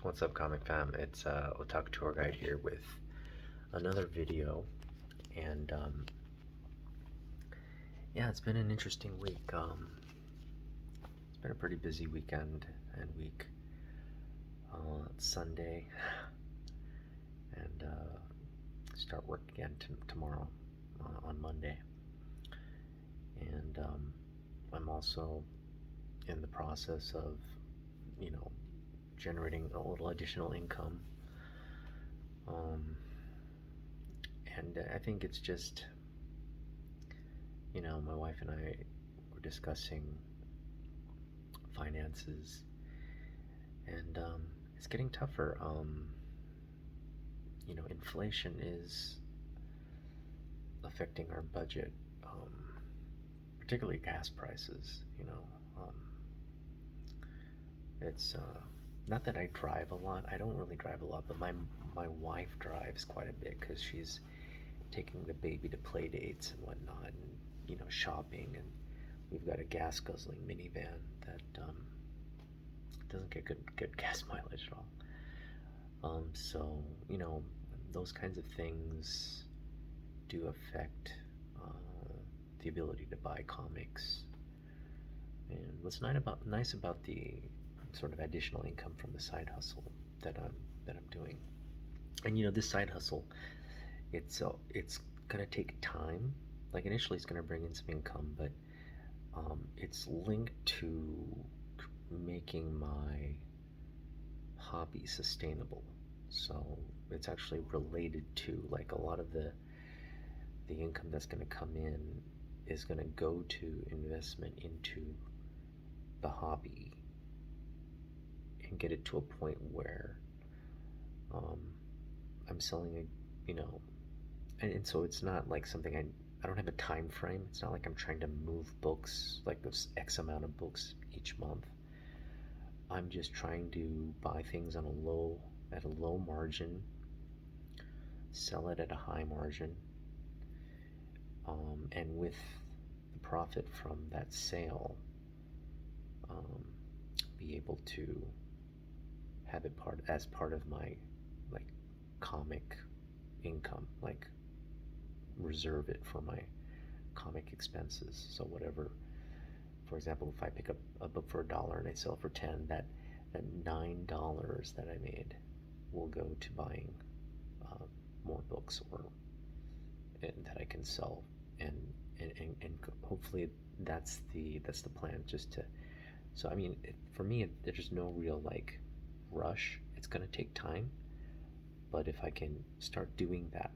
What's up, Comic Fam? It's Otaku Tour Guide here with another video, and yeah, it's been an interesting week. It's been a pretty busy weekend and week. It's Sunday, and start work again tomorrow on Monday, and I'm also in the process of, generating a little additional income. And I think it's just, my wife and I were discussing finances, and it's getting tougher. Inflation is affecting our budget, particularly gas prices. It's not that I drive a lot. I don't really drive a lot, but my wife drives quite a bit because she's taking the baby to play dates and whatnot, and shopping. And we've got a gas guzzling minivan that doesn't get good gas mileage at all. So those kinds of things do affect the ability to buy comics. And what's nice about the sort of additional income from the side hustle that I'm doing, and this side hustle, it's gonna take time. Like, initially it's gonna bring in some income, but it's linked to making my hobby sustainable. So it's actually related to, like, a lot of the income that's gonna come in is gonna go to investment into the hobby and get it to a point where I'm selling and so it's not like something I don't have a time frame. It's not like I'm trying to move books, like those X amount of books each month. I'm just trying to buy things at a low margin, sell it at a high margin, and with the profit from that sale, be able to have it as part of my, like, comic income, like reserve it for my comic expenses. So whatever, for example, if I pick up a book for $1 and I sell it for 10, that $9 that I made will go to buying more books, that I can sell, and hopefully that's the plan. So I mean, for me, there's no real, like, rush. It's gonna take time, but if I can start doing that,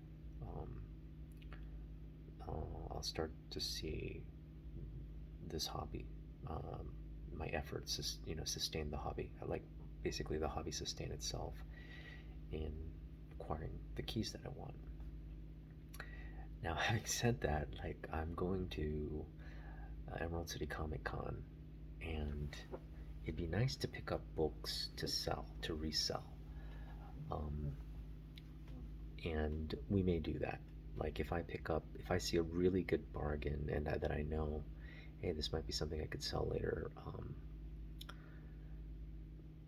I'll start to see this hobby, my efforts, sustain the hobby. I like, basically, the hobby sustain itself in acquiring the keys that I want. Now, having said that, like, I'm going to Emerald City ComicCon, and it'd be nice to pick up books to resell. And we may do that. Like, if I see a really good bargain, and that I know, hey, this might be something I could sell later,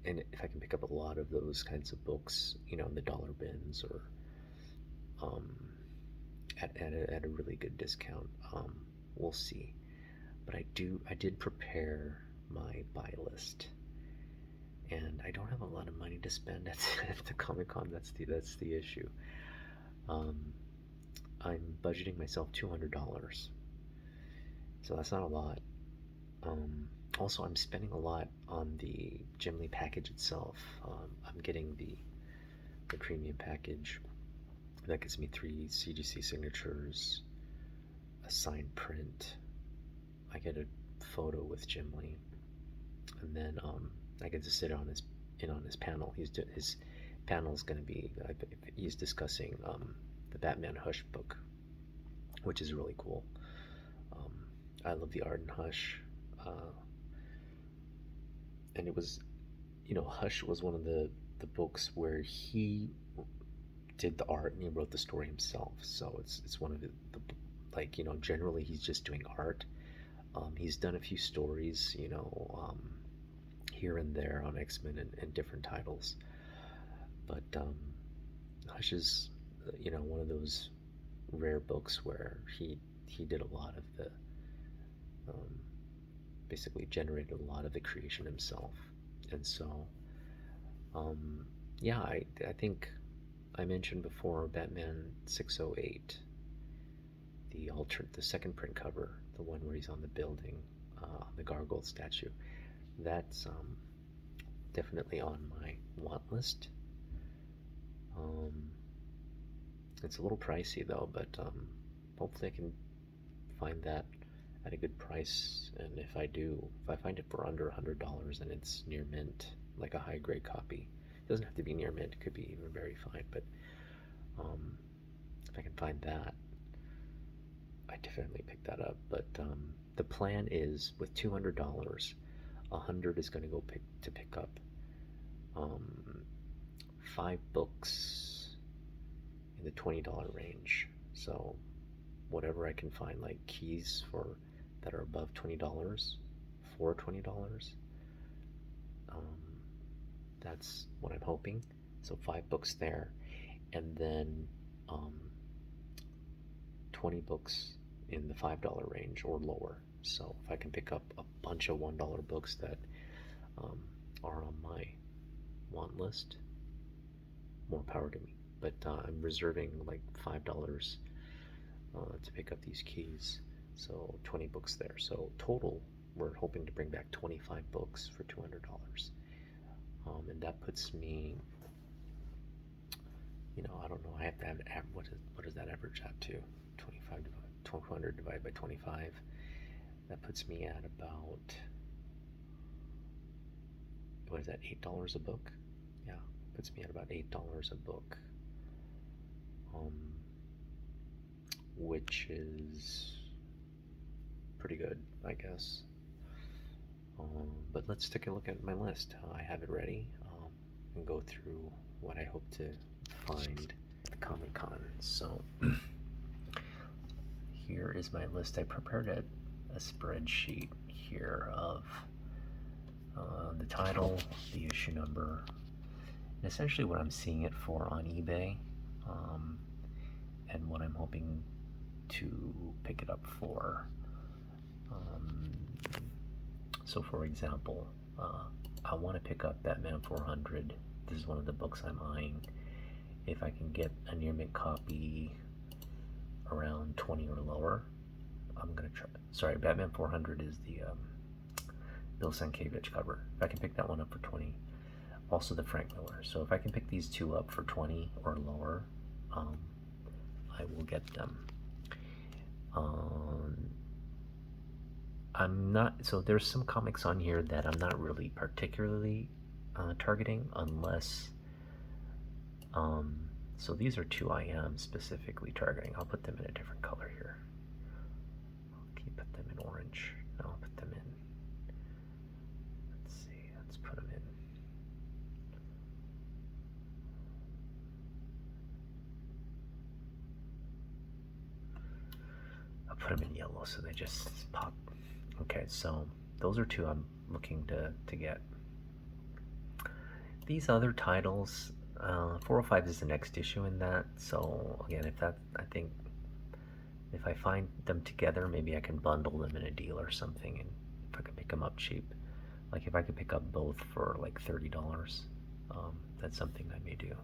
and if I can pick up a lot of those kinds of books, in the dollar bins, or at a really good discount, we'll see. But I did prepare my buy list, and I don't have a lot of money to spend at the Comic-Con. That's the issue. I'm budgeting myself $200, so that's not a lot. Also, I'm spending a lot on the Jim Lee package itself. I'm getting the premium package that gets me 3 CGC signatures, a signed print. I get a photo with Jim Lee, and then I get to sit on his panel. His panel is going to be, he's discussing the Batman Hush book, which is really cool. I love the art in Hush, and it was, Hush was one of the books where he did the art and he wrote the story himself. So it's one of the like, generally he's just doing art. He's done a few stories, here and there on X-Men and different titles. But Hush is, one of those rare books where he did a lot of the um, basically generated a lot of the creation himself, and so yeah, I think I mentioned before Batman 608, the second print cover, the one where he's on the building, on the gargoyle statue. That's definitely on my want list. Um, it's a little pricey though, but hopefully I can find that at a good price. And if I find it for under $100 and it's near mint, like a high grade copy, it doesn't have to be near mint, it could be even very fine. But if I can find that, I definitely pick that up. But the plan is with $200, 100 is going to go pick up 5 books in the $20 range. So whatever I can find, like keys that are above $20 for $20. That's what I'm hoping. So 5 books there, and then 20 books in the $5 range or lower. So if I can pick up a bunch of $1 books that are on my want list, more power to me. But I'm reserving like $5 to pick up these keys. So 20 books there. So total, we're hoping to bring back 25 books for $200. And that puts me, I don't know, I have to have, what does that average out to? 200 divided by 25. That puts me at about, what is that, $8 a book? Yeah, puts me at about $8 a book. Which is pretty good, I guess. But let's take a look at my list. I have it ready, and go through what I hope to find at ComicCon. So here is my list. I prepared a spreadsheet here of the title, the issue number, and essentially what I'm seeing it for on eBay, and what I'm hoping to pick it up for. So for example, I want to pick up Batman 400. This is one of the books I'm eyeing. If I can get a near mint copy around 20 or lower, I'm gonna try. Sorry, Batman 400 is the Bill Sienkiewicz cover. If I can pick that one up for 20, also the Frank Miller. So if I can pick these two up for 20 or lower, I will get them. So there's some comics on here that I'm not really particularly targeting, unless, so these are two I am specifically targeting. I'll put them in a different color here. Can you put them in orange? No, I'll put them in, let's see, let's put them in. I'll put them in yellow so they just pop. Okay, so those are two I'm looking to get. These other titles, 405 is the next issue in that. So again, I think if I find them together, maybe I can bundle them in a deal or something, and if I can pick them up cheap, like if I could pick up both for like $30, that's something I may do.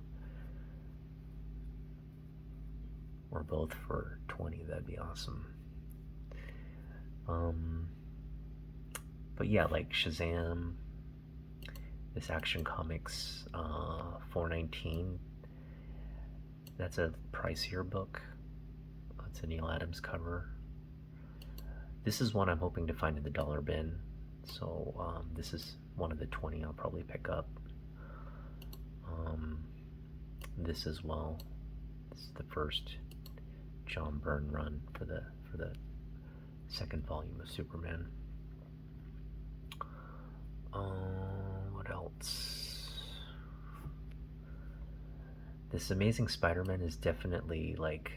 Or both for 20, that'd be awesome. But yeah, like Shazam, this Action Comics $4.19. That's a pricier book. It's a Neil Adams cover. This is one I'm hoping to find in the dollar bin. So this is one of the 20 I'll probably pick up. This as well. This is the first John Byrne run for the second volume of Superman. What else? This Amazing Spider-Man is definitely like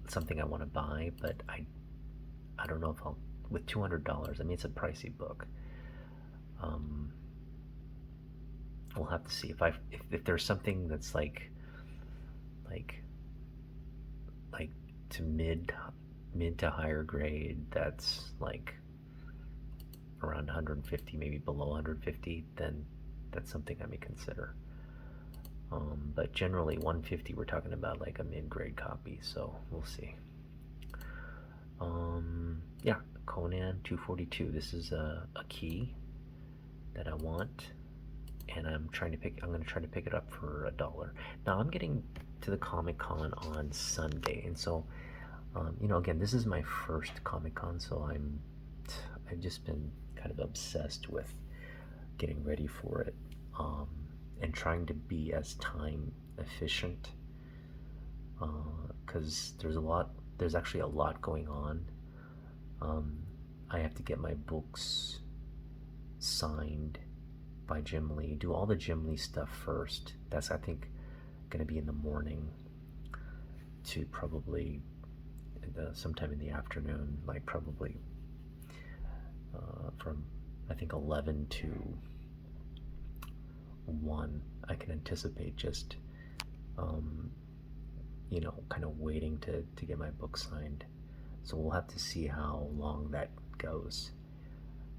something I want to buy, but I don't know if I'll, with $200. I mean, it's a pricey book. we'll have to see if there's something that's like like to mid to higher grade that's like around 150, maybe below 150, then that's something I may consider. But generally 150, we're talking about like a mid-grade copy, so we'll see. Yeah, Conan 242. This is a key that I want, and I'm going to try to pick it up for $1. Now I'm getting to the ComicCon on Sunday, and so again, this is my first ComicCon, so I've just been kind of obsessed with getting ready for it, and trying to be as time efficient, because there's actually a lot going on. I have to get my books signed by Jim Lee, do all the Jim Lee stuff first. That's, I think, going to be in the morning to probably sometime in the afternoon, like probably from I think 11 to 1. I can anticipate just kind of waiting to get my book signed. So we'll have to see how long that goes.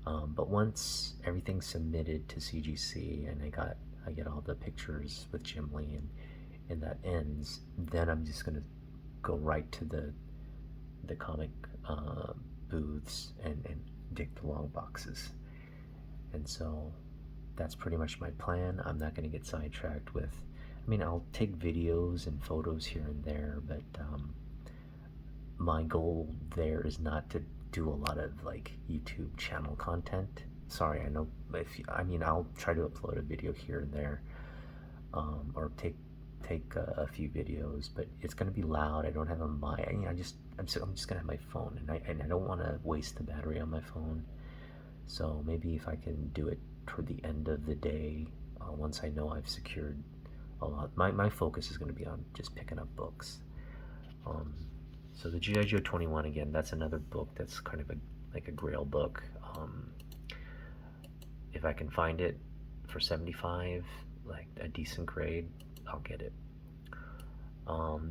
But once everything's submitted to CGC and I get all the pictures with Jim Lee and that ends, then I'm just gonna go right to the comic booths and dig the long boxes. And so that's pretty much my plan. I'm not gonna get sidetracked with. I mean, I'll take videos and photos here and there, but my goal there is not to do a lot of like YouTube channel content. Sorry, I know I'll try to upload a video here and there, or take a few videos, but it's gonna be loud. I don't have a mic. I'm just gonna have my phone, and I don't want to waste the battery on my phone. So maybe if I can do it toward the end of the day, once I know I've secured a lot. My focus is going to be on just picking up books. So the G.I. Joe 21, again, that's another book that's kind of like a grail book. If I can find it for 75, like a decent grade, I'll get it.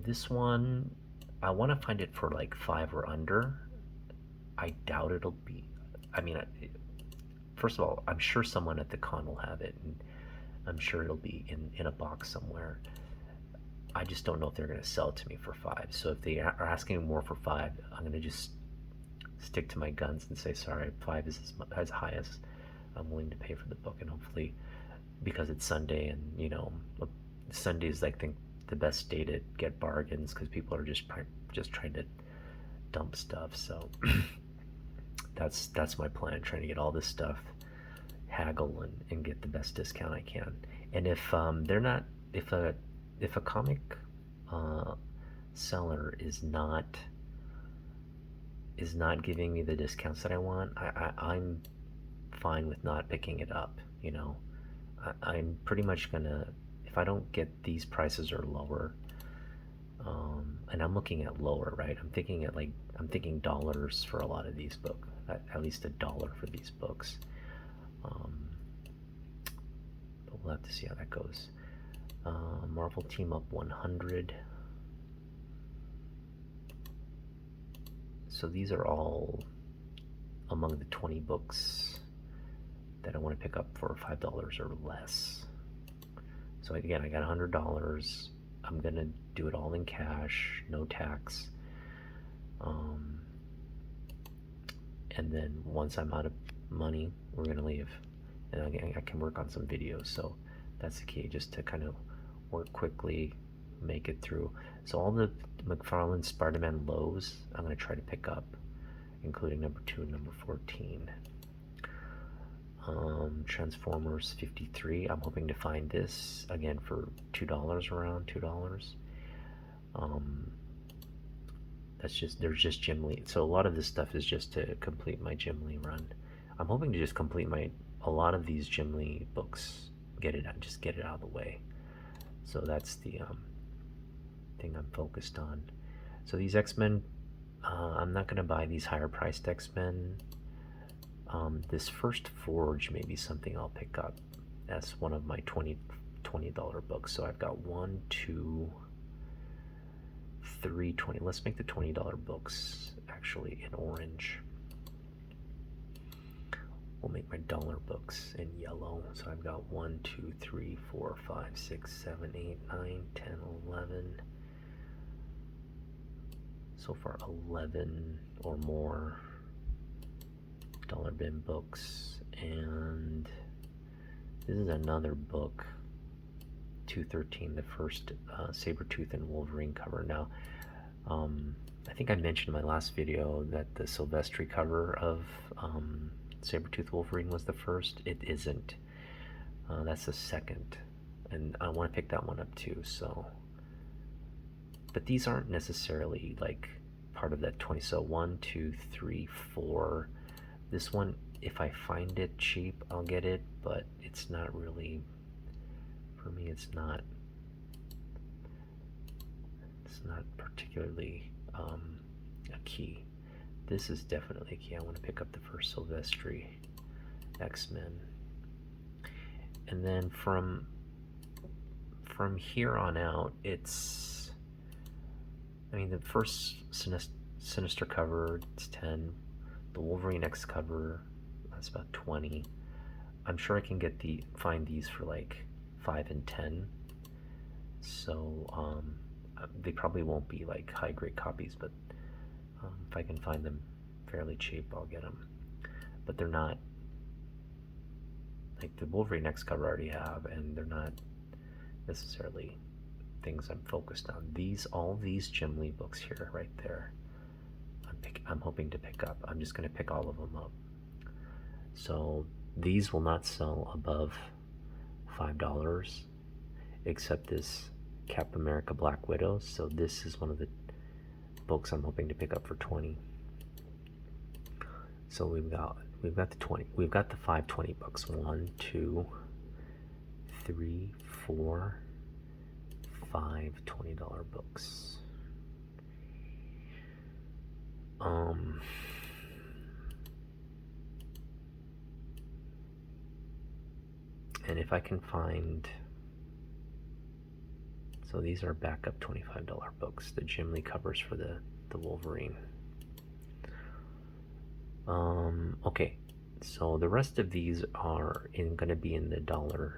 This one, I want to find it for like 5 or under. I doubt it'll be. First of all, I'm sure someone at the con will have it, and I'm sure it'll be in a box somewhere. I just don't know if they're going to sell it to me for 5. So if they are asking more for 5, I'm going to just stick to my guns and say, sorry, 5 is as high as I'm willing to pay for the book. And hopefully, because it's Sunday, and Sunday is, I think, the best day to get bargains, because people are just trying to dump stuff. So that's my plan, trying to get all this stuff, haggle and get the best discount I can. And if a comic seller is not giving me the discounts that I want, I'm fine with not picking it up. I'm pretty much gonna, if I don't get these prices or lower, and I'm looking at lower, right? I'm thinking dollars for a lot of these books, at least $1 for these books. But we'll have to see how that goes. Marvel Team Up 100. So these are all among the 20 books that I want to pick up for $5 or less. So again, I got $100. I'm gonna do it all in cash, no tax. And then once I'm out of money, we're gonna leave, and I can work on some videos. So that's the key, just to kind of work quickly, make it through. So all the McFarlane Spider-Man lows, I'm gonna try to pick up, including number 2 and number 14. Transformers 53, I'm hoping to find this again for $2, around $2. There's just Jim Lee. So a lot of this stuff is just to complete my Jim Lee run. I'm hoping to just complete a lot of these Jim Lee books, get it out of the way. So that's the thing I'm focused on. So these X-Men, I'm not gonna buy these higher priced X-Men. This first Forge may be something I'll pick up as one of my $20 books. So I've got 1, 2, 3, 20. Let's make the $20 books actually in orange. We'll make my dollar books in yellow. So I've got 1, 2, 3, 4, 5, 6, 7, 8, 9, 10, 11. So far 11 or more dollar bin books. And this is another book, 213, the first Sabretooth and Wolverine cover. Now, I think I mentioned in my last video that the Silvestri cover of Sabretooth Wolverine was the first. It isn't. That's the second. And I want to pick that one up too, so. But these aren't necessarily like part of that 20. So 1, 2, 3, 4. This one, if I find it cheap, I'll get it, but it's not really, for me, it's not particularly a key. This is definitely a key. I want to pick up the first Silvestri X-Men. And then from here on out, it's, I mean, the first Sinister cover, it's 10. The Wolverine X cover, that's about 20. I'm sure I can find these for like 5 and 10. So they probably won't be like high grade copies, but if I can find them fairly cheap, I'll get them. But they're not, like the Wolverine X cover I already have, and they're not necessarily things I'm focused on. All these Jim Lee books here, right there, I'm hoping to pick up. I'm just going to pick all of them up. So these will not sell above $5, except this Cap America Black Widow. So this is one of the books I'm hoping to pick up for 20. So we've got the 20. We've got the 520 books. 1, 2, 3, 4, 5 $20 books. And if I can find, so these are backup $25 books, the Jim Lee covers for the Wolverine. Okay, so the rest of these are going to be in the $1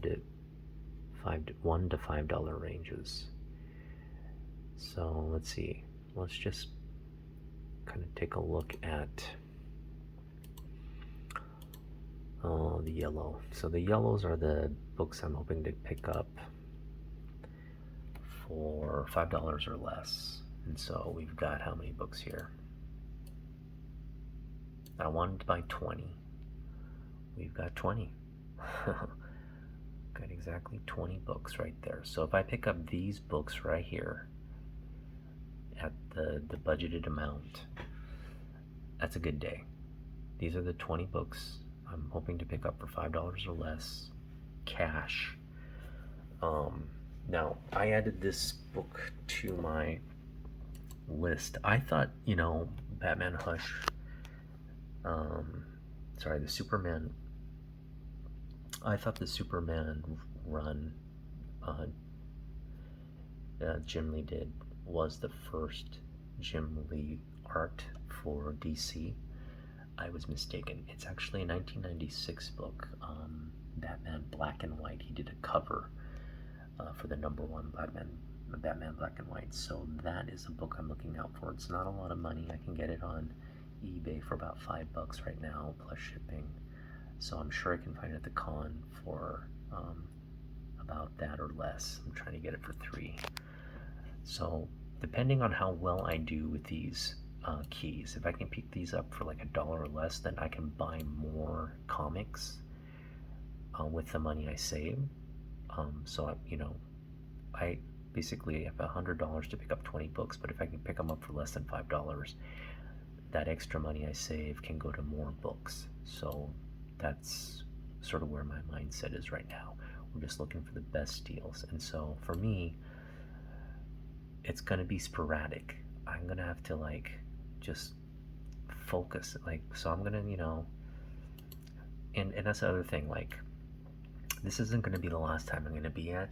to $5 ranges. So let's see. Let's just kind of take a look at the yellow. So the yellows are the books I'm hoping to pick up for $5 or less. And so we've got how many books here? I wanted to buy 20. We've got 20. Got exactly 20 books right there. So if I pick up these books right here at the budgeted amount, that's a good day. These are the 20 books I'm hoping to pick up for $5 or less, cash. Now, I added this book to my list. I thought, Batman Hush, the Superman, I thought the Superman run Jim Lee did was the first Jim Lee art for DC. I was mistaken. It's actually a 1996 book, Batman Black and White. He did a cover for the #1 Batman Black and White. So that is a book I'm looking out for. It's not a lot of money. I can get it on eBay for about $5 right now, plus shipping. So I'm sure I can find it at the con for about that or less. I'm trying to get it for $3. So depending on how well I do with these keys, if I can pick these up for like $1 or less, then I can buy more comics with the money I save. So I basically have $100 to pick up 20 books, but if I can pick them up for less than $5, that extra money I save can go to more books. So that's sort of where my mindset is right now. We're just looking for the best deals. And so for me, it's going to be sporadic. I'm going to have to just focus. So I'm going to, and that's the other thing. Like, this isn't going to be the last time I'm going to be at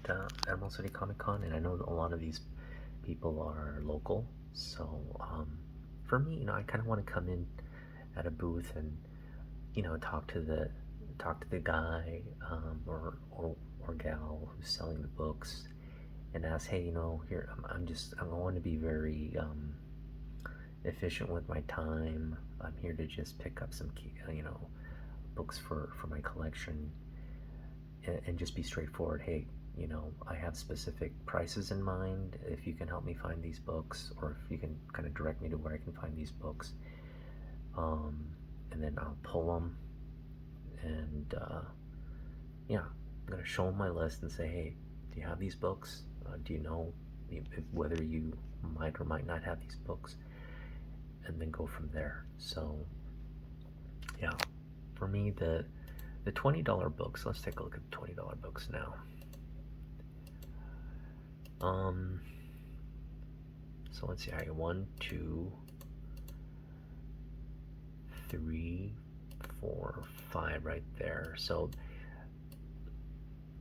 Emerald City Comic Con, and I know that a lot of these people are local. So for me, I kind of want to come in at a booth and talk to the guy or gal who's selling the books and ask, hey, here I'm going to be very efficient with my time. I'm here to just pick up some books for my collection, and just be straightforward. Hey, I have specific prices in mind. If you can help me find these books, or if you can kind of direct me to where I can find these books, and then I'll pull them, and yeah, I'm gonna show them my list and say, hey, do you have these books? Do you know whether you might or might not have these books? And then go from there. So yeah, for me, the $20 books. Let's take a look at the $20 books now. So let's see. I got 1, 2, 3, 4, 5 right there. So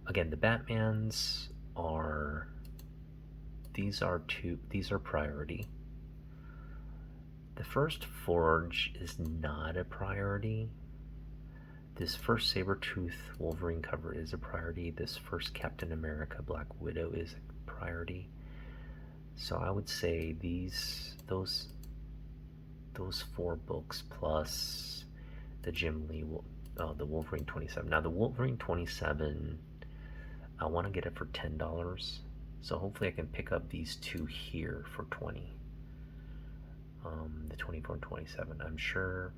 again, the Batmans are these are priority. The first Forge is not a priority. This first Sabretooth Wolverine cover is a priority. This first Captain America Black Widow is a priority. So I would say those 4 books plus the Jim Lee, the Wolverine 27. Now the Wolverine 27, I want to get it for $10. So hopefully I can pick up these 2 here for 20. The 24 and 27. I'm sure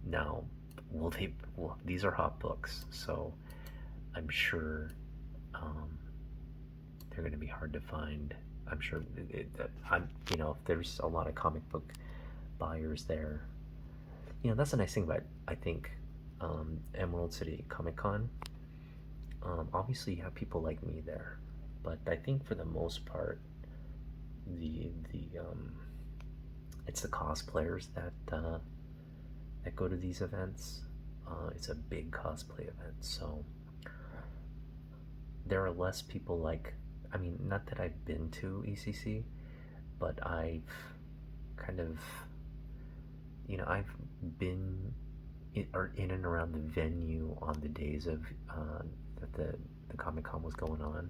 now. These are hot books, so I'm sure they're going to be hard to find. I'm sure if there's a lot of comic book buyers there, that's the nice thing about, I think, Emerald City Comic Con. Obviously, you have people like me there, but I think for the most part, it's the cosplayers that go to these events. It's a big cosplay event, so there are less people not that I've been to ECC, but I've kind of, I've been in and around the venue on the days of that the Comic-Con was going on,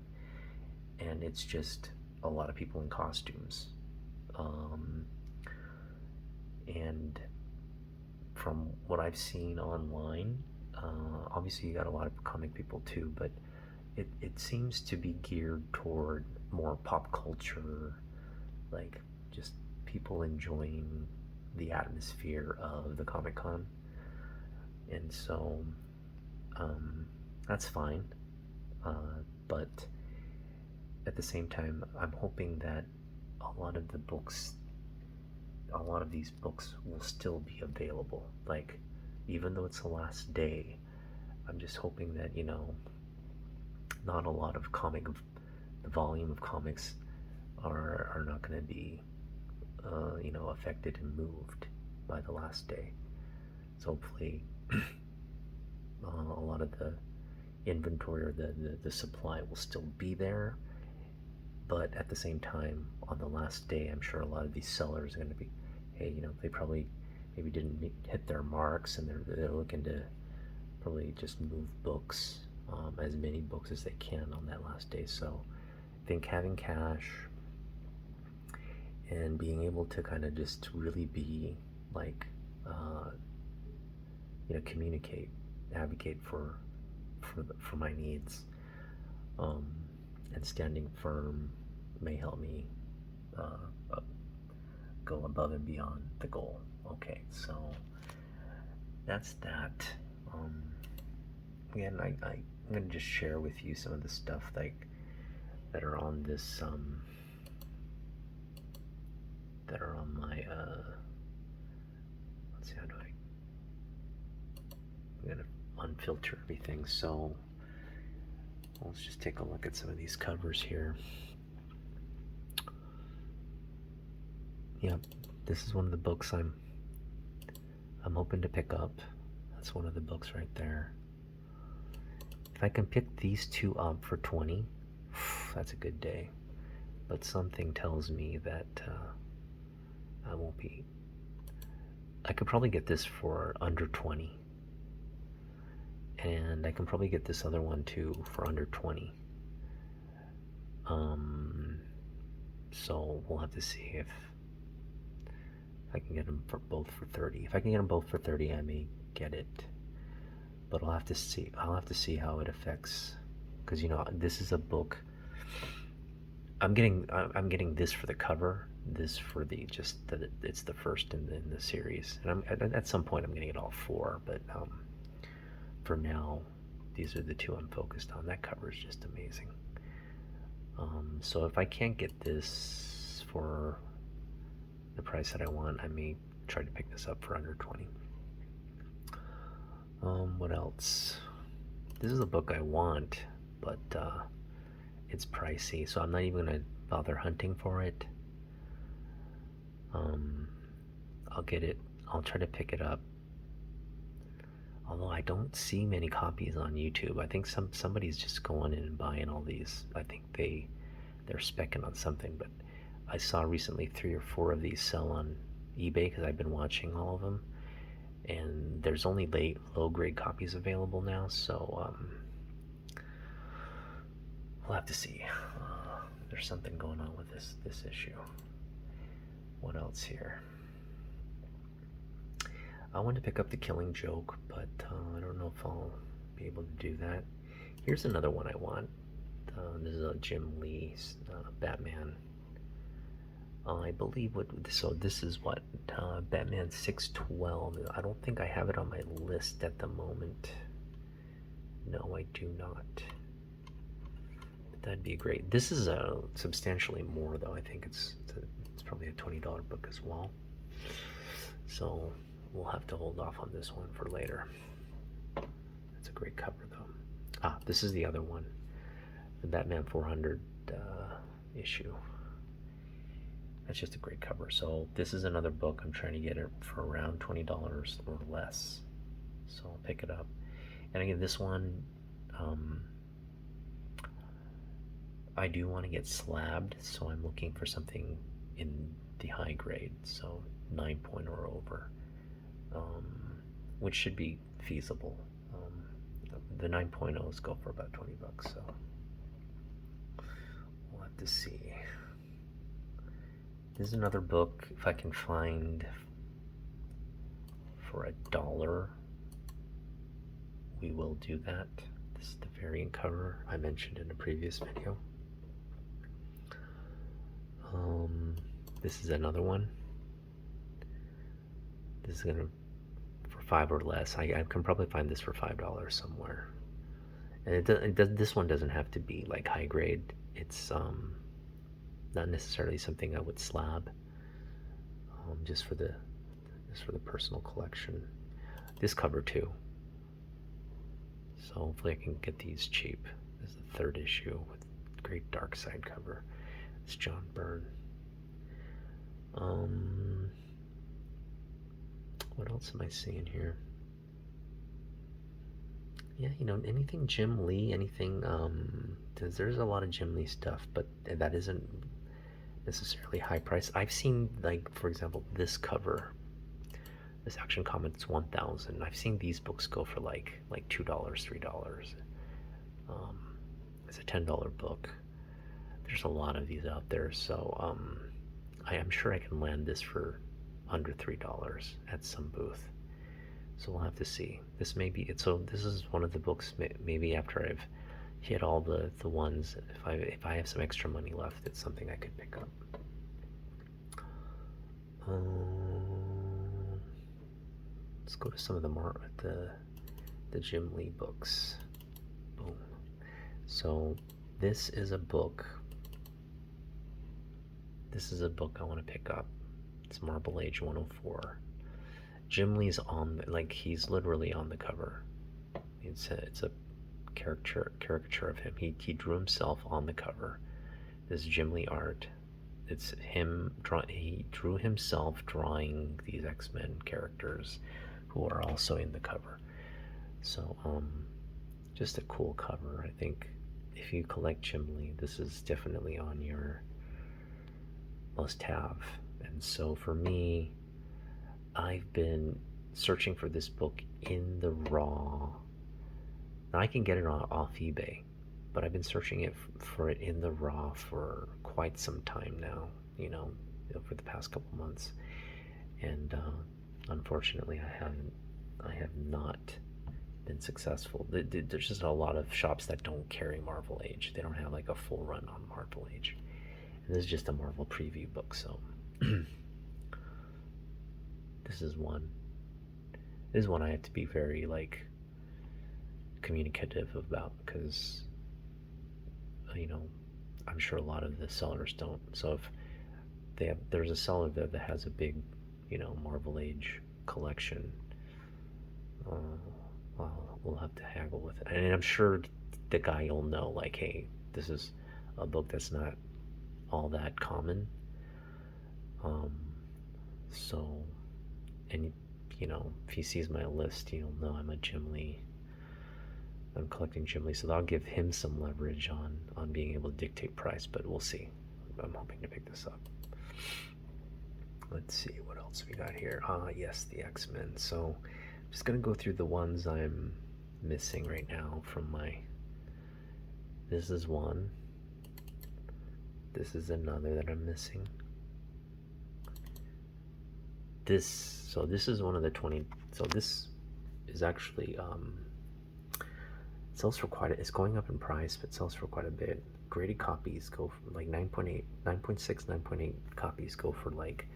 and it's just a lot of people in costumes. And from what I've seen online, obviously you got a lot of comic people too, but it seems to be geared toward more pop culture, like just people enjoying the atmosphere of the Comic-Con. And so that's fine, but at the same time, I'm hoping that a lot of these books will still be available. Like, even though it's the last day, I'm just hoping that, not a lot of the volume of comics are not going to be, affected and moved by the last day. So hopefully, a lot of the inventory or the supply will still be there. But at the same time, on the last day, I'm sure a lot of these sellers are going to be, hey, they probably maybe didn't hit their marks, and they're looking to probably just move books, as many books as they can on that last day. So I think having cash and being able to kind of just really be like, communicate, advocate for my needs, and standing firm may help me go above and beyond the goal. Okay, so that's that. Again, I'm gonna just share with you some of the stuff that are on this that are on my let's see, I'm gonna unfilter everything. So let's just take a look at some of these covers here. Yep, this is one of the books I'm hoping to pick up. That's one of the books right there. If I can pick these two up for 20, that's a good day. But something tells me that I won't be. I could probably get this for under 20. And I can probably get this other one too for under 20. So we'll have to see if I can get them for both for 30. If I can get them both for 30, I may get it. But I'll have to see. I'll have to see how it affects, because this is a book. I'm getting this for the cover, this for the just that it's the first in the series, and at some point I'm gonna get all four. But for now, these are the two I'm focused on. That cover is just amazing. So if I can't get this for the price that I want, I may try to pick this up for under 20. What else? This is a book I want, but it's pricey, so I'm not even gonna bother hunting for it. I'll get it. I'll try to pick it up. Although I don't see many copies on YouTube. I think somebody's just going in and buying all these. I think they're specking on something, but I saw recently 3 or 4 of these sell on eBay because I've been watching all of them, and there's only low-grade copies available now, so we'll have to see. There's something going on with this issue. What else here? I want to pick up The Killing Joke, but I don't know if I'll be able to do that. Here's another one I want. This is a Jim Lee Batman. I believe this is what Batman 612. I don't think I have it on my list at the moment. No, I do not. But that'd be great. This is substantially more, though. I think it's probably a $20 book as well. So we'll have to hold off on this one for later. That's a great cover, though. This is the other one, the Batman 400 issue. That's just a great cover. So this is another book. I'm trying to get it for around $20 or less. So I'll pick it up. And again, this one, I do want to get slabbed, so I'm looking for something in the high grade, so 9 point or over, which should be feasible. The 9.0s go for about $20, so we'll have to see. This is another book, if I can find for $1, we will do that. This is the variant cover I mentioned in a previous video. This is another one. This is gonna for $5 or less. I can probably find this for $5 somewhere. And this one doesn't have to be like high grade. It's not necessarily something I would slab. Just for the personal collection. This cover too. So hopefully I can get these cheap. This is the 3rd issue with great dark side cover. It's John Byrne. What else am I seeing here? Yeah, anything Jim Lee, anything, there's a lot of Jim Lee stuff, but that isn't necessarily high price. I've seen, like, for example, this cover, this Action Comics 1000. I've seen these books go for like $2, $3. It's a $10 book. There's a lot of these out there, so I am sure I can land this for under $3 at some booth. So we'll have to see. This may be it. So this is one of the books. Maybe after I've hit all the ones, if I have some extra money left, it's something I could pick up. Let's go to some of the Jim Lee books. Boom. So this is a book. This is a book I want to pick up. It's Marble Age 104. Jim Lee's he's literally on the cover. It's a caricature of him. He drew himself on the cover. This is Jim Lee art. It's him he drew himself drawing these X-Men characters who are also in the cover. So just a cool cover. I think if you collect Chimley, this is definitely on your must-have. And so for me, I've been searching for this book in the raw. Now I can get it off eBay, but I've been searching for it in the raw for quite some time now. For the past couple months, and unfortunately, I have not been successful. There's just a lot of shops that don't carry Marvel Age. They don't have like a full run on Marvel Age. And this is just a Marvel preview book, so this is one. This is one I have to be very like communicative about because I'm sure a lot of the sellers don't. So if there's a seller there that has a big Marvel Age collection, well, we'll have to haggle with it. And I'm sure the guy will know, like, hey, this is a book that's not all that common. So, and if he sees my list, he'll know I'm collecting Chimley, so that'll give him some leverage on being able to dictate price, but we'll see. I'm hoping to pick this up. Let's see what else we got here. Yes, the X-Men. So I'm just gonna go through the ones I'm missing right now from my. This is one. This is another that I'm missing. This is one of the 20. So this is actually sells for quite a, it's going up in price, but sells for quite a bit. Graded copies go for like 9.8, 9.6, 9.8 copies go for like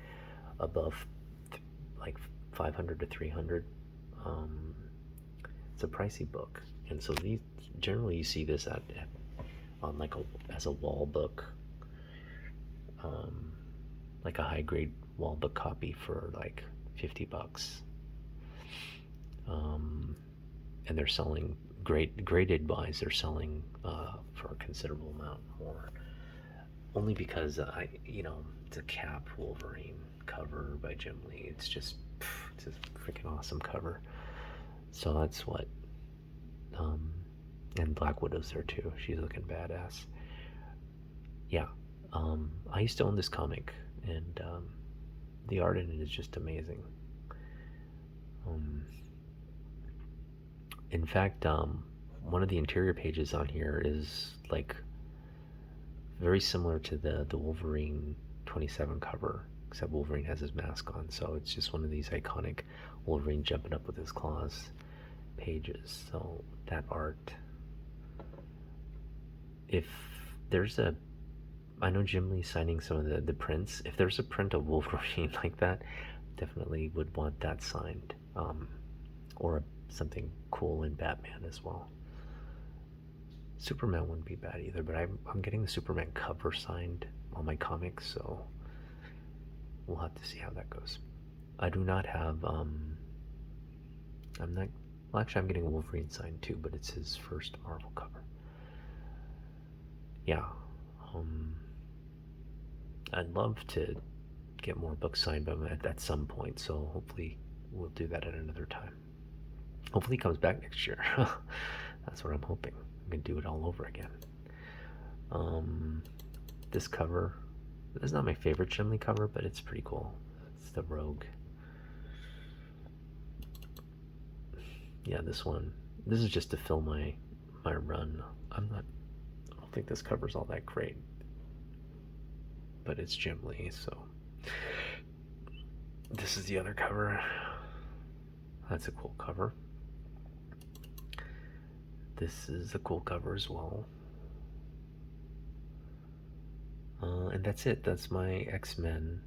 above like 500 to 300. It's a pricey book, and so these generally you see this on like as a wall book, like a high grade wall book copy for like $50. And they're selling graded wise, they're selling for a considerable amount more. Only because it's a Cap Wolverine cover by Jim Lee. It's just it's a freaking awesome cover. So that's what. And Black Widow's there too. She's looking badass. Yeah. I used to own this comic, and the art in it is just amazing. In fact, one of the interior pages on here is like very similar to the Wolverine 27 cover, except Wolverine has his mask on, so it's just one of these iconic Wolverine jumping up with his claws pages. So that art, if there's I know Jim Lee's signing some of the prints. If there's a print of Wolverine like that, definitely would want that signed, or something cool in Batman as well. Superman wouldn't be bad either, but I'm getting the Superman cover signed on my comics, so we'll have to see how that goes. I do not have, actually I'm getting Wolverine signed too, but it's his first Marvel cover. Yeah, I'd love to get more books signed by him at some point, so hopefully we'll do that at another time. Hopefully he comes back next year. That's what I'm hoping. I'm going to do it all over again. This cover, this is not my favorite Chimley cover, but it's pretty cool. It's the Rogue. Yeah, this one. This is just to fill my run. I don't think this cover's all that great, but it's Jim Lee, so. This is the other cover. That's a cool cover. This is a cool cover as well. And that's it. That's my X-Men,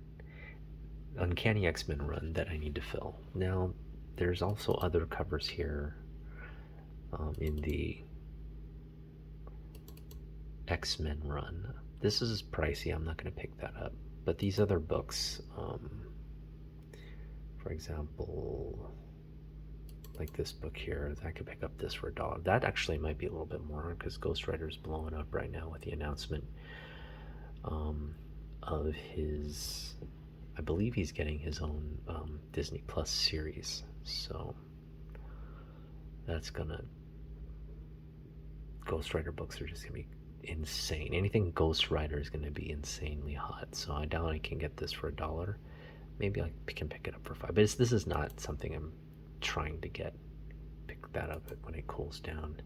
Uncanny X-Men run that I need to fill. Now, there's also other covers here in the X-Men run. This is pricey. I'm not going to pick that up. But these other books, for example, like this book here, I could pick up this for $1. That actually might be a little bit more because Ghost Rider's blowing up right now with the announcement of his, I believe he's getting his own Disney Plus series, so that's gonna Ghost Rider books are just gonna be insane. Anything Ghost Rider is gonna be insanely hot. So I doubt I can get this for $1. Maybe I can pick it up for $5. But this is not something I'm trying to get. Pick that up when it cools down.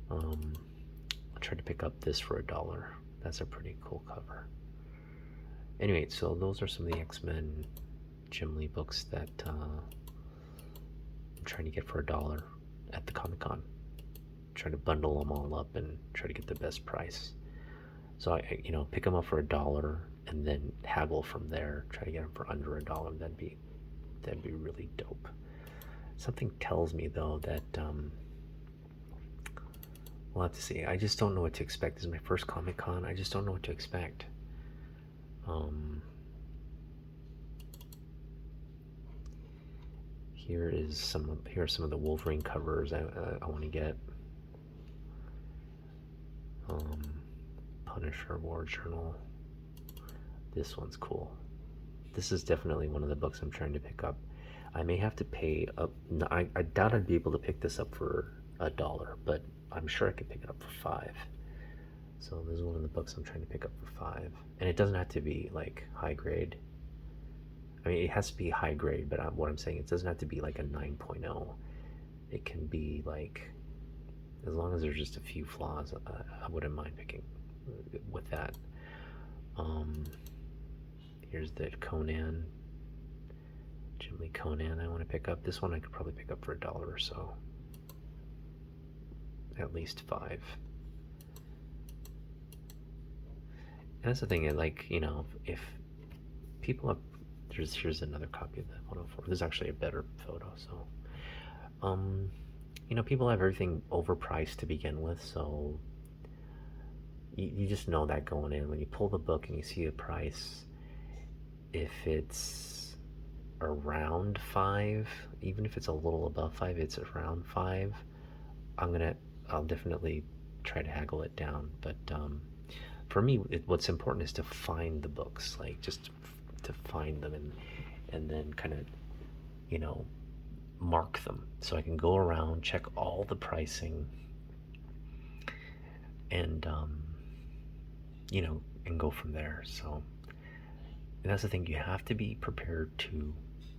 I tried to pick up this for $1. That's a pretty cool cover. Anyway, so those are some of the X-Men Jim Lee books that I'm trying to get for $1 at the Comic-Con. Try to bundle them all up and try to get the best price. So I pick them up for $1 and then haggle from there. Try to get them for under $1. That'd be really dope. Something tells me though that we'll have to see. I just don't know what to expect. This is my first Comic-Con. I just don't know what to expect. Here are some of the Wolverine covers I want to get. Punisher War Journal. This one's cool. This is definitely one of the books I'm trying to pick up. I may have to pay up. I doubt I'd be able to pick this up for $1, but I'm sure I could pick it up for $5. So this is one of the books I'm trying to pick up for $5, and it doesn't have to be like high grade. I mean, it has to be high grade, but what I'm saying, it doesn't have to be like a 9.0. It can be like, as long as there's just a few flaws, I wouldn't mind picking with that. Here's the Conan, Jim Lee Conan I want to pick up. This one I could probably pick up for $1 or so. At least $5. And that's the thing, like, if people have, here's another copy of the 104. This is actually a better photo, so people have everything overpriced to begin with, so you just know that going in. When you pull the book and you see a price, if it's around $5, even if it's a little above $5, it's around $5, I'll definitely try to haggle it down. But for me, what's important is to find the books, like just to find them and then kind of, mark them so I can go around, check all the pricing, and and go from there. So, and that's the thing, you have to be prepared to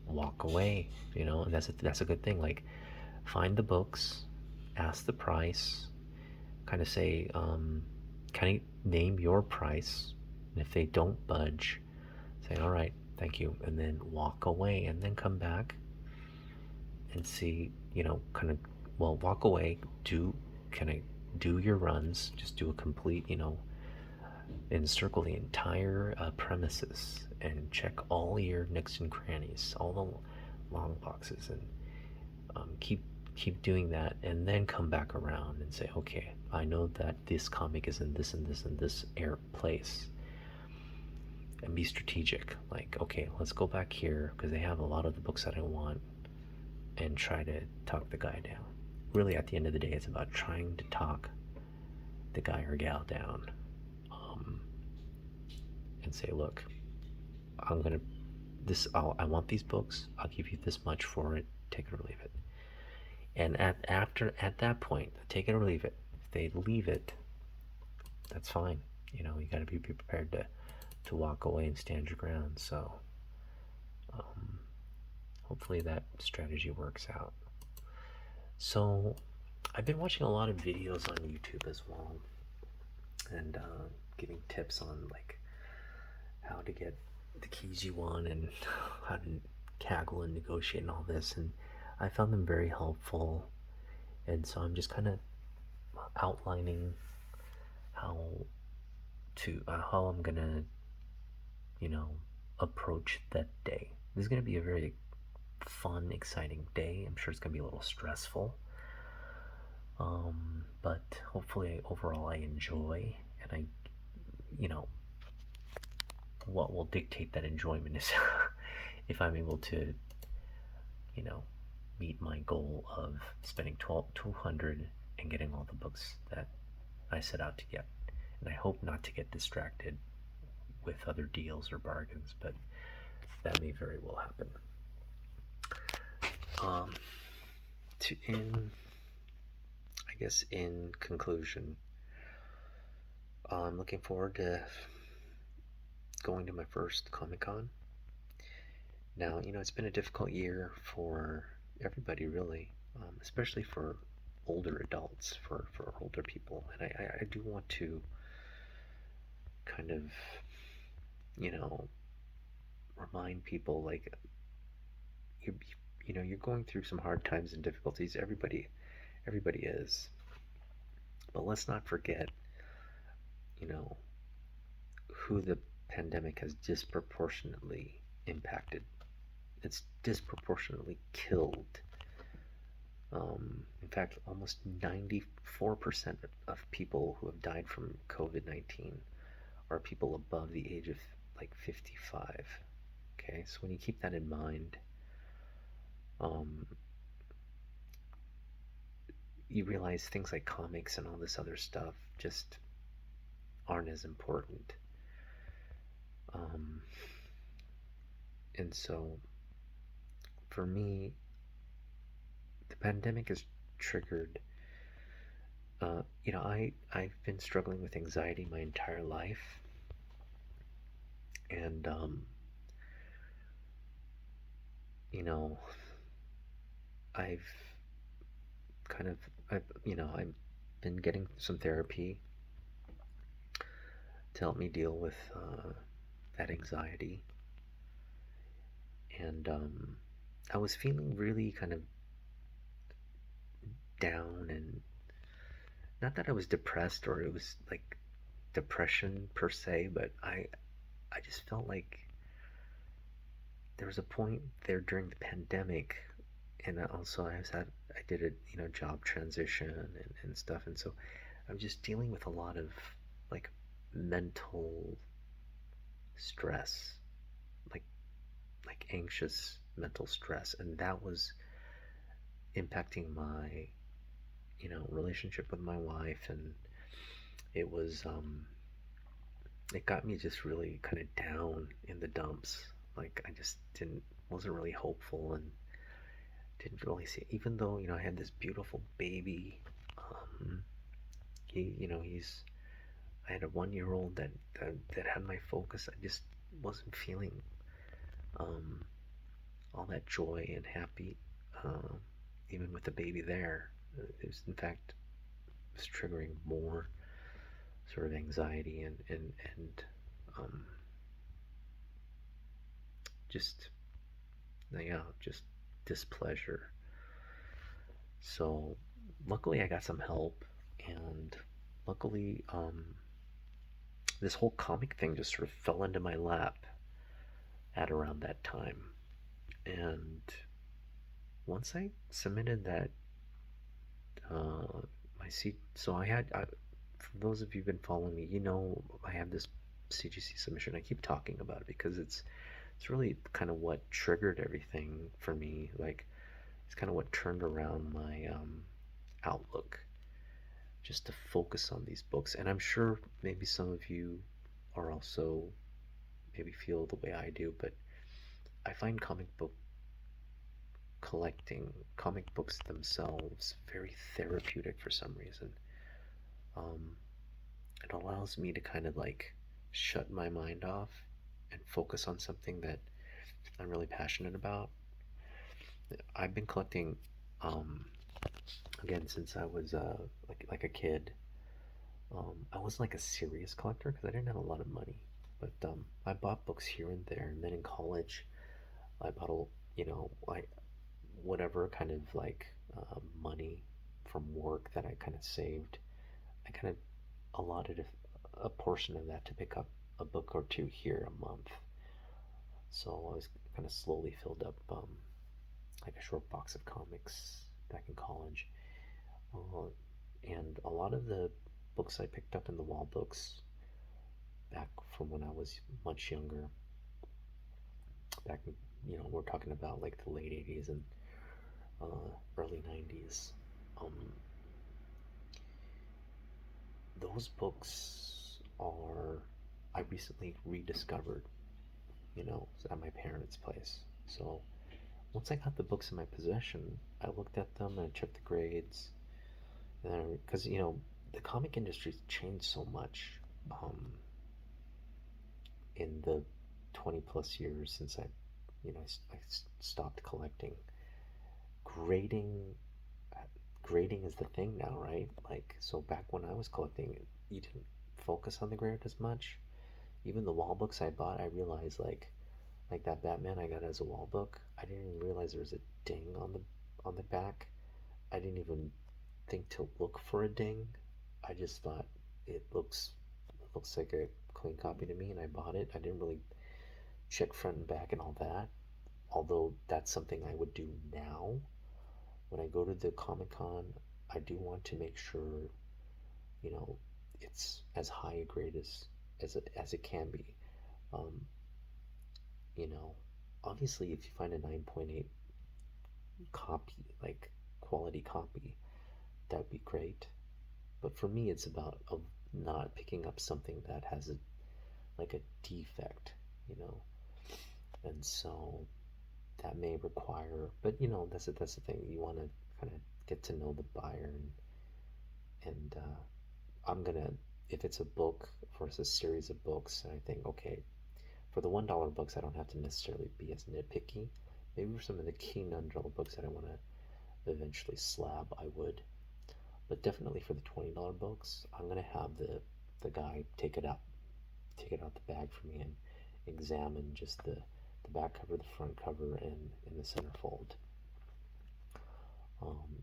walk away, and that's a good thing. Like, find the books, ask the price, kind of say, kind of name your price, and if they don't budge, say, all right, thank you, and then walk away, and then come back and see, walk away, do your runs, just do a complete, encircle the entire premises and check all your nooks and crannies, all the long boxes, and keep doing that, and then come back around and say, okay, I know that this comic is in this and this and this place, and be strategic. Like, okay, let's go back here because they have a lot of the books that I want, and try to talk the guy down. Really, at the end of the day, it's about trying to talk the guy or gal down, and say, look, I want these books, I'll give you this much for it, take it or leave it. And at that point, take it or leave it. If they leave it, that's fine. You got to be prepared to walk away and stand your ground. So hopefully that strategy works out. So I've been watching a lot of videos on YouTube as well, and giving tips on like how to get the keys you want and how to haggle and negotiate and all this, and I found them very helpful. And so I'm just kind of outlining how I'm gonna approach that day. This is gonna be a very fun, exciting day. I'm sure it's gonna be a little stressful, but hopefully overall I enjoy, and what will dictate that enjoyment is if I'm able to meet my goal of spending $200 and getting all the books that I set out to get. And I hope not to get distracted with other deals or bargains, but that may very well happen. To end, I guess in conclusion, I'm looking forward to going to my first Comic Con. Now, it's been a difficult year for everybody, really, especially for older adults, for older people. And I do want to kind of, you know, remind people like you, you're going through some hard times and difficulties. Everybody is. But let's not forget, you know, who the pandemic has disproportionately impacted. It's disproportionately killed. In fact, almost 94% of people who have died from COVID 19 are people above the age of like 55. Okay, so when you keep that in mind, um, you realize things like comics and all this other stuff just aren't as important. Um, and so for me, the pandemic has triggered. I've been struggling with anxiety my entire life, and you know, I've kind of, I've been getting some therapy to help me deal with that anxiety, and I was feeling really kind of down, and not that I was depressed or it was like depression per se, but I just felt like there was a point there during the pandemic, and also I did a job transition and stuff, and so I'm just dealing with a lot of like mental stress, like anxious mental stress, and that was impacting my relationship with my wife, and it was it got me just really kind of down in the dumps. Like I just didn't wasn't really hopeful and didn't really see it. Even though I had this beautiful baby. Um, he's I had a 1 year old that had my focus. I just wasn't feeling um, all that joy and happy, uh, even with the baby there. It was, in fact, it was triggering more sort of anxiety and um, just just displeasure. So luckily I got some help, and luckily this whole comic thing just sort of fell into my lap at around that time. And once I submitted that, my seat, so for those of you who've been following me, I have this CGC submission. I keep talking about it because it's really kind of what triggered everything for me. Like it's kind of what turned around my outlook, just to focus on these books. And I'm sure maybe some of you are also maybe feel the way I do, but I find comic books themselves, very therapeutic for some reason. Um, it allows me to kind of like shut my mind off and focus on something that I'm really passionate about. I've been collecting, um, again, since I was like a kid. I wasn't like a serious collector because I didn't have a lot of money, but I bought books here and there. And then in college, I bought I whatever kind of like money from work that I kind of saved. I kind of allotted a portion of that to pick up a book or two here a month. So I was kind of slowly filled up like a short box of comics back in college. Uh, and a lot of the books I picked up in the wall books back from when I was much younger, back we're talking about like the late 80s and early 90s. Um, those books are I recently rediscovered, at my parents' place. So once I got the books in my possession, I looked at them and I checked the grades, because you know the comic industry's changed so much um, in the 20 plus years since I stopped collecting. Grading grading is the thing now, right? Like, so back when I was collecting, you didn't focus on the grade as much. Even the wall books I bought, I realized like that Batman I got as a wall book, I didn't even realize there was a ding on the back. I didn't even think to look for a ding. I just thought it looks like a clean copy to me, and I bought it. I didn't really check front and back and all that. Although that's something I would do now when I go to the Comic Con. I do want to make sure you know it's as high a grade as it can be. Um, you know, obviously, if you find a 9.8 copy, like quality copy, that would be great. But for me, it's about not picking up something that has a like a defect, you know. And so that may require, but you know, that's the thing. You want to kind of get to know the buyer, and I'm gonna, if it's a book versus a series of books, and I think okay, for the $1 books, I don't have to necessarily be as nitpicky. Maybe for some of the key $9 books that I want to eventually slab, I would. But definitely for the $20 books, I'm gonna have the guy take it out the bag for me and examine just the back cover, the front cover, and the centerfold,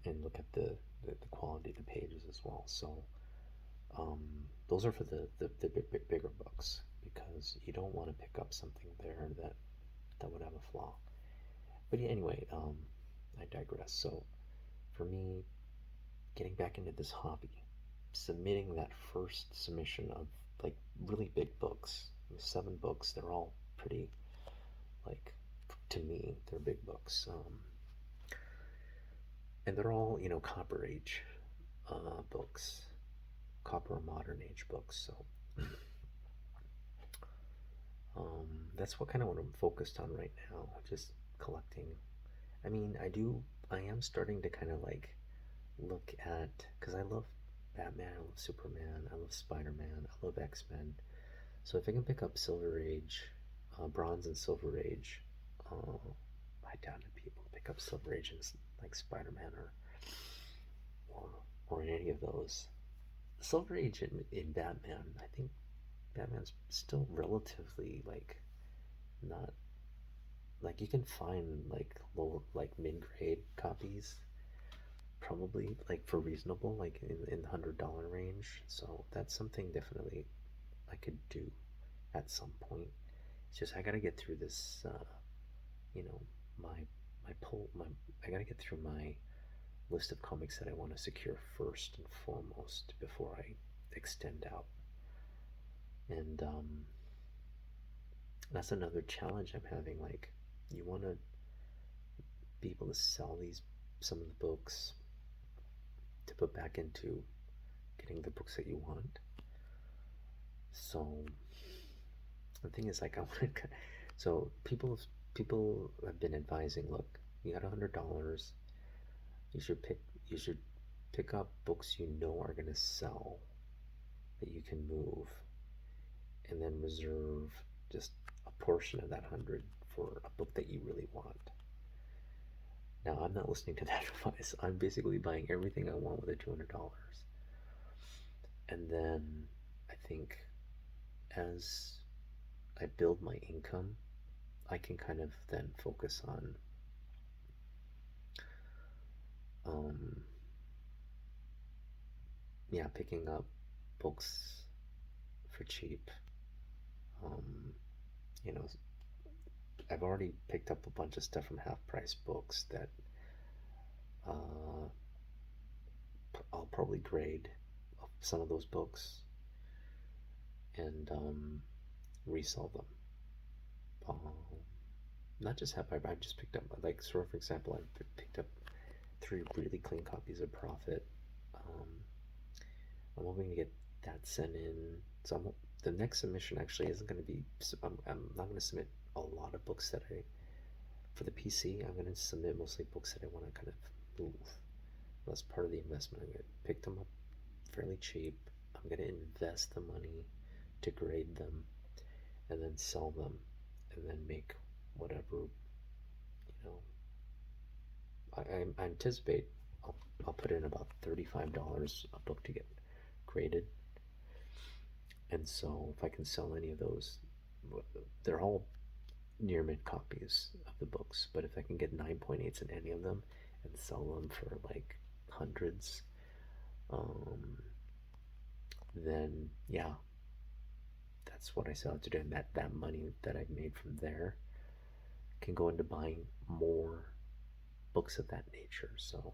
and look at the quality of the pages as well. So um, those are for the bigger books because you don't want to pick up something there that would have a flaw. But yeah, anyway, I digress. So for me, getting back into this hobby, submitting that first submission of like really big books, 7 books, they're all pretty, like, to me, they're big books. And they're all, you know, Copper Age books, Copper Modern Age books. So that's what kind of what I'm focused on right now, just collecting. I mean, I am starting to kind of like look at, because I love Batman, I love Superman, I love Spider Man, I love X Men. So if I can pick up Silver Age, Bronze and Silver Age, I doubt if people pick up Silver Age and like Spider Man or or in any of those. Silver Age in Batman, I think Batman's still relatively like not like you can find like low like mid grade copies probably like for reasonable like in the $100 range. So that's something definitely I could do at some point. It's just I gotta get through this. You know, my my I gotta get through my list of comics that I want to secure first and foremost before I extend out. And that's another challenge I'm having. Like, you want to be able to sell these some of the books to put back into getting the books that you want. So the thing is, like, I want to. So people have been advising, look, you got $100. You should pick up books you know are gonna sell that you can move, and then reserve just a portion of that 100 for a book that you really want. Now I'm not listening to that advice. I'm basically buying everything I want with the $200, and then I think as I build my income, I can kind of then focus on um, yeah, picking up books for cheap. Um, you know, I've already picked up a bunch of stuff from half price books that uh, I'll probably grade some of those books and resell them. Um, Not just half price, I've just picked up, like, sort of, for example, I've picked up 3 really clean copies of Prophet. Um, I'm hoping to get that sent in. So the next submission actually isn't going to be. I'm not going to submit a lot of books that I for the PC. I'm going to submit mostly books that I want to kind of move. That's part of the investment. I picked them up fairly cheap. I'm going to invest the money to grade them and then sell them and then make whatever, know, I anticipate I'll put in about $35 a book to get graded. And so if I can sell any of those, they're all near mint copies of the books, but if I can get 9.8s in any of them and sell them for like hundreds, um, then yeah, that's what I set out to do. And that money that I've made from there can go into buying more books of that nature. So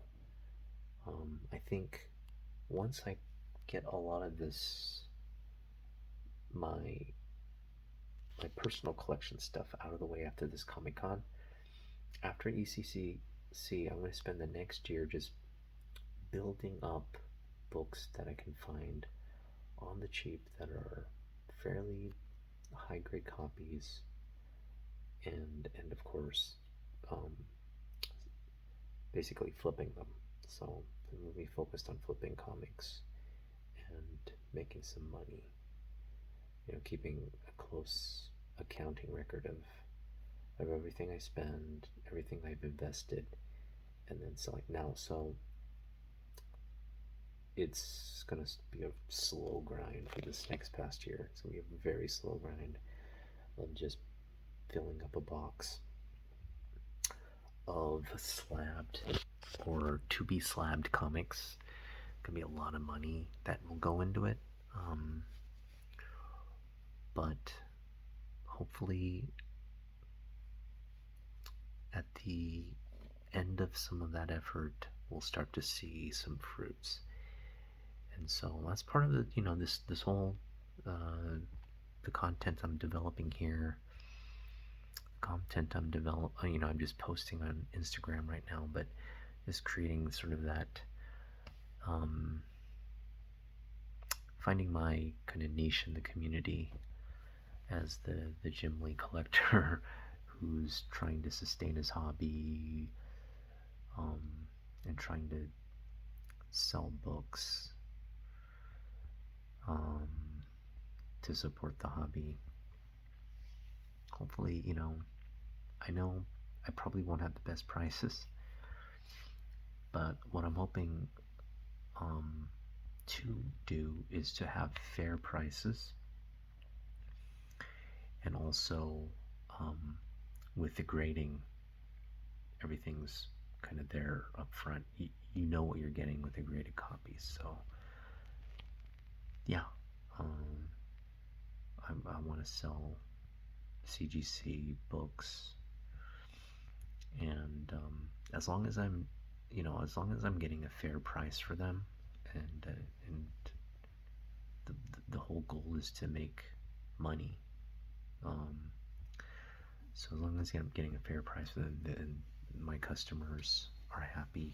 I think once I get a lot of this, my my personal collection stuff out of the way after this Comic Con, after ECCC, I'm going to spend the next year just building up books that I can find on the cheap that are fairly high grade copies, and of course, um, basically flipping them. So I'm going to be focused on flipping comics and making some money. Keeping a close accounting record of everything I spend, everything I've invested, and then selling now. So it's gonna be a slow grind for this next past year. It's gonna be a very slow grind of just filling up a box of slabbed or to be slabbed comics. Gonna be a lot of money that will go into it. But hopefully at the end of some of that effort, we'll start to see some fruits. And so that's part of the, this whole, the content I'm developing here, content I'm I'm just posting on Instagram right now, but just creating sort of that, finding my kind of niche in the community as the Jim Lee collector who's trying to sustain his hobby, and trying to sell books, to support the hobby. Hopefully, I know I probably won't have the best prices, but what I'm hoping to do is to have fair prices, and also with the grading, everything's kind of there up front. You know what you're getting with the graded copies. So yeah, I want to sell CGC books, and as long as I'm getting a fair price for them, and the whole goal is to make money. So as long as I'm getting a fair price for them, and my customers are happy,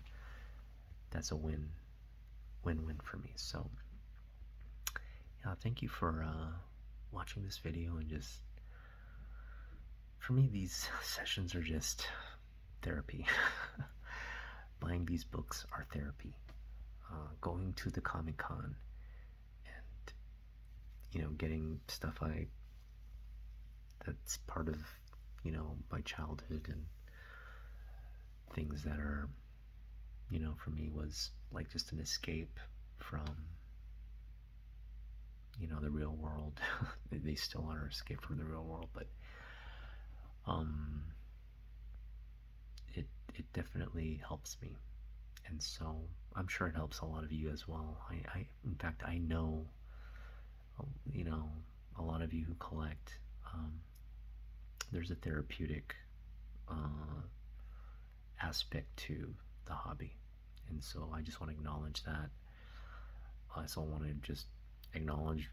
that's a win-win for me. So yeah, thank you for watching this video. And just, for me, these sessions are just therapy. Buying these books are therapy. Going to the Comic-Con and getting stuff that's part of my childhood, and things that are for me was like just an escape from the real world. They still are an escape from the real world, but it definitely helps me, and so I'm sure it helps a lot of you as well. In fact, I know a lot of you who collect. There's a therapeutic aspect to the hobby, and so I just want to acknowledge that. I also want to just acknowledge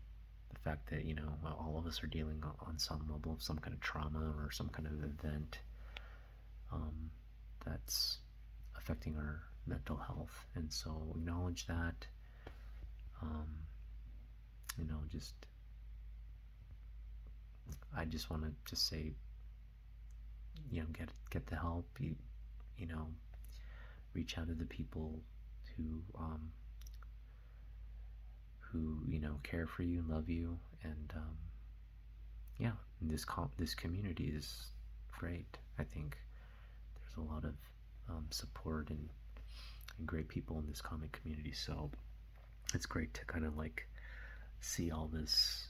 the fact that all of us are dealing on some level of some kind of trauma or some kind of event that's affecting our mental health, and so acknowledge that. Just I just want to just say, get the help. Reach out to the people who care for you and love you, and yeah, this community is great. I think there's a lot of support and great people in this comic community, so it's great to kind of like see all this.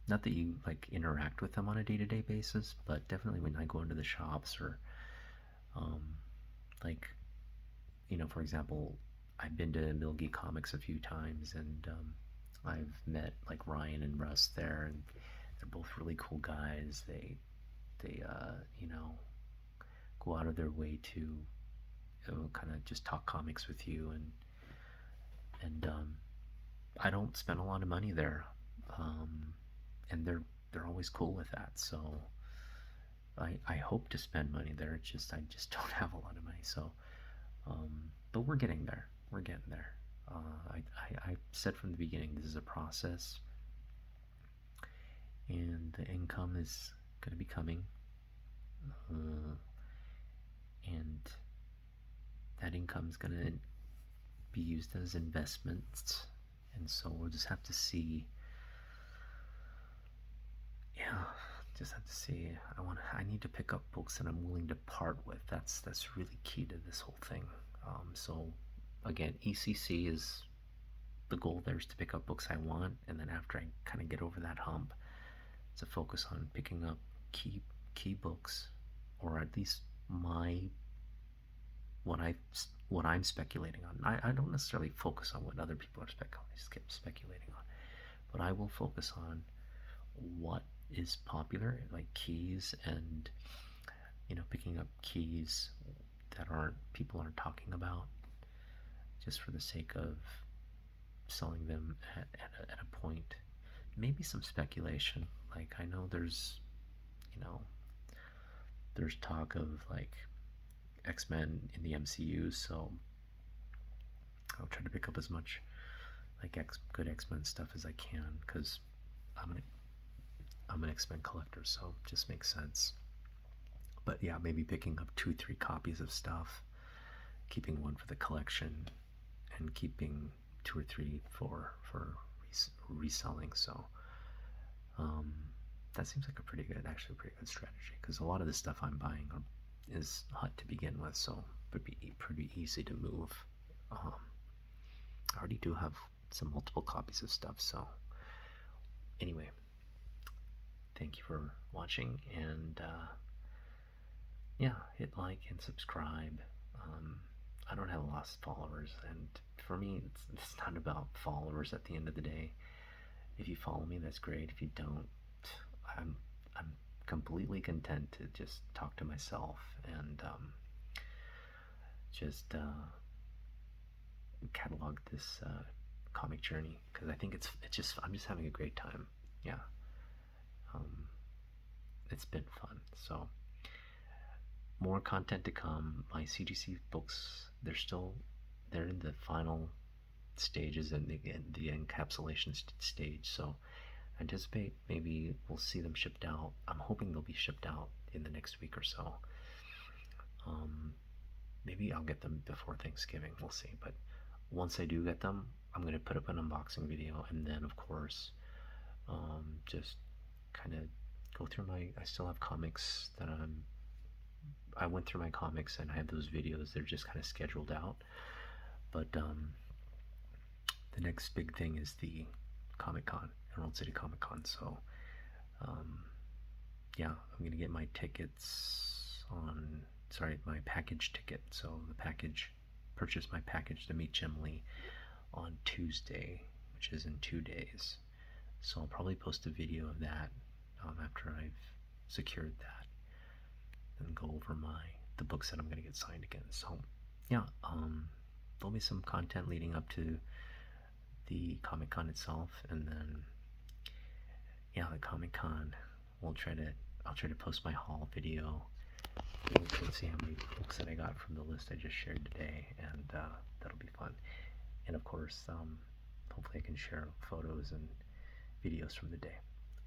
Not that you like interact with them on a day-to-day basis, but definitely when I go into the shops or um, like for example, I've been to Milgie Comics a few times, and I've met like Ryan and Russ there, and they're both really cool guys. They go out of their way to kind of just talk comics with you, and I don't spend a lot of money there, and they're always cool with that. So I hope to spend money there. It's just I just don't have a lot of money. So, but we're getting there. We're getting there. I said from the beginning, this is a process, and the income is going to be coming, and that income is going to be used as investments, and so we'll just have to see. Yeah, just have to see. I need to pick up books that I'm willing to part with. That's really key to this whole thing. So again, ECC is the goal. There is to pick up books I want, and then after I kind of get over that hump, to focus on picking up key books, or at least what I'm speculating on. I don't necessarily focus on what other people are speculating on, but I will focus on what is popular, like keys, and picking up keys that people aren't talking about, just for the sake of selling them at a point. Maybe some speculation. Like I know there's talk of like X-Men in the MCU, so I'll try to pick up as much like good X-Men stuff as I can, because I'm an X-Men collector, so it just makes sense. But yeah, maybe picking up 2-3 copies of stuff, keeping one for the collection, and keeping 2 or 3 for reselling. So that seems like a pretty good strategy, because a lot of the stuff I'm buying is hot to begin with, so it would be pretty easy to move. I already do have some multiple copies of stuff, so anyway, thank you for watching, and yeah, hit like and subscribe. I don't have a lot of followers, and for me, it's not about followers at the end of the day. If you follow me, that's great. If you don't, I'm completely content to just talk to myself and just catalog this comic journey, because I think I'm just having a great time. Yeah, it's been fun. So more content to come. My CGC books, they're in the final stages and the encapsulation stage, so I anticipate maybe we'll see them shipped out. I'm hoping they'll be shipped out in the next week or so. Maybe I'll get them before Thanksgiving, we'll see. But once I do get them, I'm going to put up an unboxing video, and then of course just kind of go through I still have comics that I went through my comics, and I have those videos. They're just kind of scheduled out. But the next big thing is the ComicCon, Emerald City Comic Con. So yeah, I'm gonna get my tickets my package ticket. So purchase my package to meet Jim Lee on Tuesday, which is in 2 days. So I'll probably post a video of that after I've secured that, and go over the books that I'm gonna get signed again. So yeah, there'll be some content leading up to the Comic-Con itself, and then yeah, the Comic-Con, I'll try to post my haul video. You can see how many books that I got from the list I just shared today, and that'll be fun. And of course, hopefully I can share photos and videos from the day.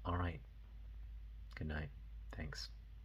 All right, good night. Thanks.